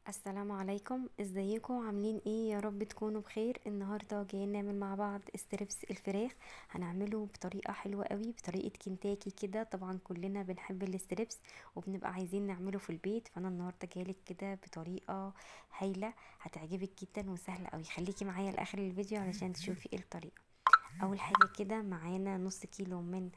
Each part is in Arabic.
السلام عليكم، ازيكم؟ عاملين ايه؟ يا رب تكونوا بخير. النهارده جايين نعمل مع بعض ستريبس الفراخ. هنعمله بطريقه حلوه قوي، بطريقه كنتاكي كده. طبعا كلنا بنحب الستريبس وبنبقى عايزين نعمله في البيت، فانا النهارده جايلك كده بطريقه هايله هتعجبك جدا وسهله قوي. خليكي معايا لاخر الفيديو علشان تشوفي ايه الطريقه. اول حاجه كده معانا نص كيلو من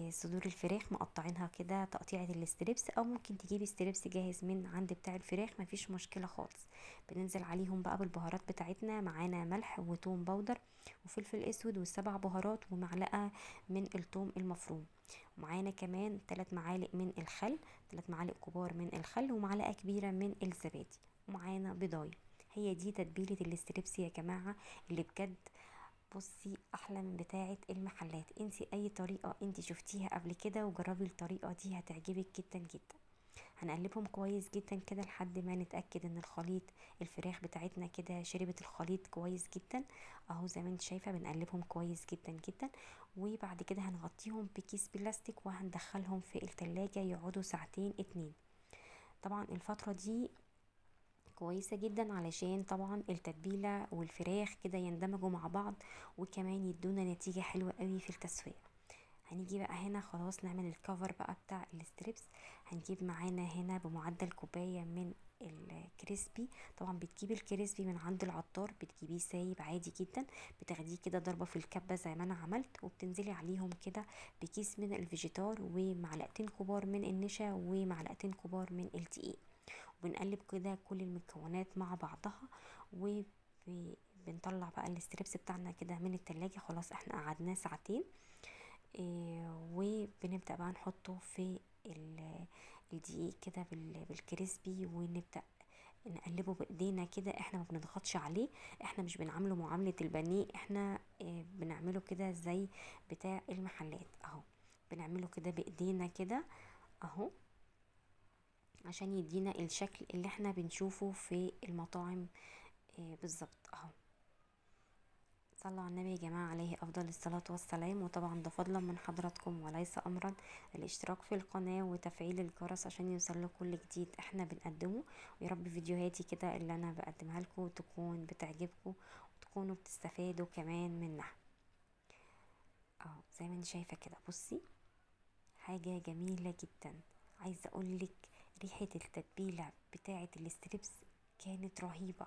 صدور الفراخ، مقطعينها كده تقطيعة الستريبس، او ممكن تجيبي ستريبس جاهز من عند بتاع الفراخ، مفيش مشكلة خالص. بننزل عليهم بقى بالبهارات بتاعتنا. معانا ملح وتوم باودر وفلفل اسود والسبع بهارات ومعلقة من الثوم المفروم. ومعانا كمان 3 معالق من الخل، 3 معالق كبار من الخل ومعلقة كبيرة من الزبادي. ومعانا بيضاية. هي دي تتبيلة الستريبس يا جماعة، اللي بجد بصي احلى من بتاعه المحلات. انتي اي طريقه انتي شفتيها قبل كده وجربي الطريقه دي هتعجبك جدا جدا. هنقلبهم كويس جدا كده لحد ما نتاكد ان الخليط الفراخ بتاعتنا كده شربت الخليط كويس جدا. اهو زي ما انت شايفه بنقلبهم كويس جدا جدا. وبعد كده هنغطيهم بكيس بلاستيك وهندخلهم في التلاجة يقعدوا ساعتين 2. طبعا الفتره دي كويسة جدا علشان طبعا التتبيلة والفراخ كده يندمجوا مع بعض، وكمان يدونا نتيجة حلوة قوي في التسوية. هنيجي بقى هنا خلاص نعمل الكفر بقى بتاع الستريبس. هنجيب معانا هنا بمعدل كوباية من الكريسبي. طبعا بتجيبي الكريسبي من عند العطار، بتجيبيه سايب عادي جدا، بتاخديه كده ضربة في الكبة زي ما انا عملت، وبتنزلي عليهم كده بكيس من الفيجيتار ومعلقتين كبار من النشا ومعلقتين كبار من الدقيق. وبنقلب كده كل المكونات مع بعضها. وبنطلع بقى الستريبس بتاعنا كده من التلاجة. خلاص احنا قعدناه ساعتين. وبنبدأ بقى نحطه في الدقيق كده بالكريسبي، ونبدأ نقلبه بايدينا كده. احنا ما بنضغطش عليه، احنا مش بنعمله معاملة البانيه، احنا بنعمله كده زي بتاع المحلات اهو. بنعمله كده بايدينا كده اهو، عشان يدينا الشكل اللي احنا بنشوفه في المطاعم. بالظبط اهو. صلوا على النبي يا جماعة عليه أفضل الصلاة والسلام. وطبعا ده فضلا من حضراتكم وليس أمرا، الاشتراك في القناة وتفعيل الجرس عشان يوصل كل جديد احنا بنقدمه. ويا رب فيديوهاتي كده اللي أنا بقدمها لكم تكون بتعجبكم وتكونوا بتستفادوا كمان منها. اهو زي ما انت شايفة كده، بصي حاجة جميلة جدا. عايزة اقولك ريحة التتبيلة بتاعة الستريبس كانت رهيبة.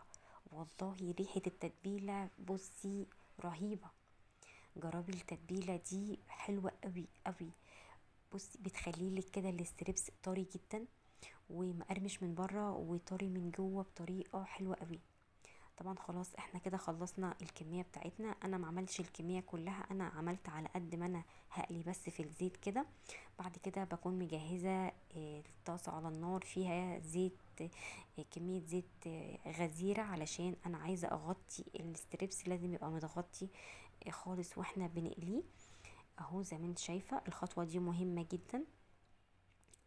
والله ريحة التتبيلة بصي رهيبة. جربي التتبيلة دي حلوة قوي قوي. بصي بتخليلك كده الستريبس طري جدا ومقرمش من بره وطري من جوه بطريقة حلوة قوي. طبعا خلاص احنا كده خلصنا الكمية بتاعتنا. انا ما عملتش الكمية كلها، انا عملت على قد ما انا هقلي بس في الزيت كده. بعد كده بكون مجهزة الطاسة على النار فيها زيت، كمية زيت غزيرة، علشان انا عايزة اغطي الستريبس، لازم يبقى متغطي خالص واحنا بنقليه اهو. زي ما انت شايفة الخطوة دي مهمة جدا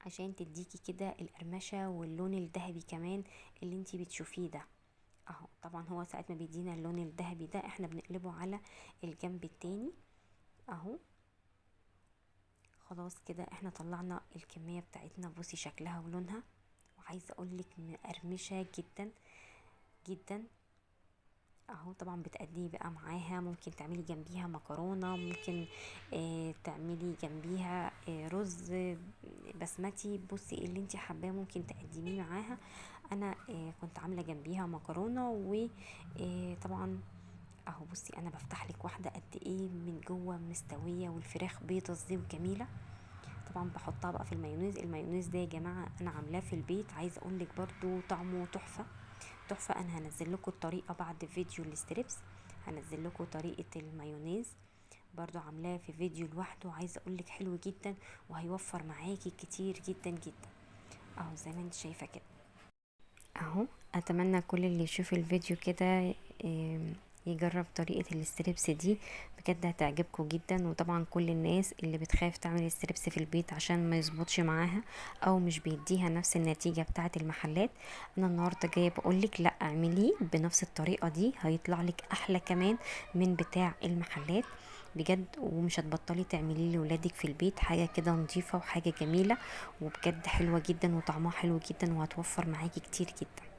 عشان تديكي كده القرمشة واللون الذهبي كمان اللي انتي بتشوفيه ده اهو. طبعا هو ساعة ما بيدينا اللون الذهبي ده احنا بنقلبه على الجنب التاني اهو. خلاص كده احنا طلعنا الكمية بتاعتنا، بصي شكلها ولونها، وعايزة اقولك مقرمشة جدا جدا اهو. طبعا بتقدمي بقى معاها، ممكن تعملي جنبيها مكرونة، ممكن تعملي جنبيها رز بسمتي. بصي اللي انت حباه ممكن تقدميه معاها. انا كنت عاملة جنبيها مكرونة. وطبعا اهو بصي انا بفتح لك واحدة قد ايه من جوه مستوية، والفراخ بيضة ازاي وجميلة. طبعا بحطها بقى في المايونيز. المايونيز ده يا جماعة انا عاملاه في البيت، عايزة اقول لك برضو طعمه تحفة تحفة. انا هنزل لكم الطريقة بعد فيديو الستريبس، هنزل لكم طريقة المايونيز برضو عاملاه في فيديو لوحده. عايزة اقول لك حلو جدا وهيوفر معاكي كتير جدا جدا اهو زي ما انت شايفة كده اهو. اتمنى كل اللي يشوف الفيديو كده يجرب طريقة الستريبس دي، بجد هتعجبكم جدا. وطبعا كل الناس اللي بتخاف تعمل الستريبس في البيت عشان ما يظبطش معاها او مش بيديها نفس النتيجة بتاعة المحلات، انا النهاردة جاية بقولك لا، اعمليه بنفس الطريقة دي هيطلع لك احلى كمان من بتاع المحلات بجد. ومش هتبطلي تعمليه لولادك في البيت، حاجة كده نظيفة وحاجة جميلة وبجد حلوة جدا وطعمها حلو جدا وهتوفر معاكي كتير جدا.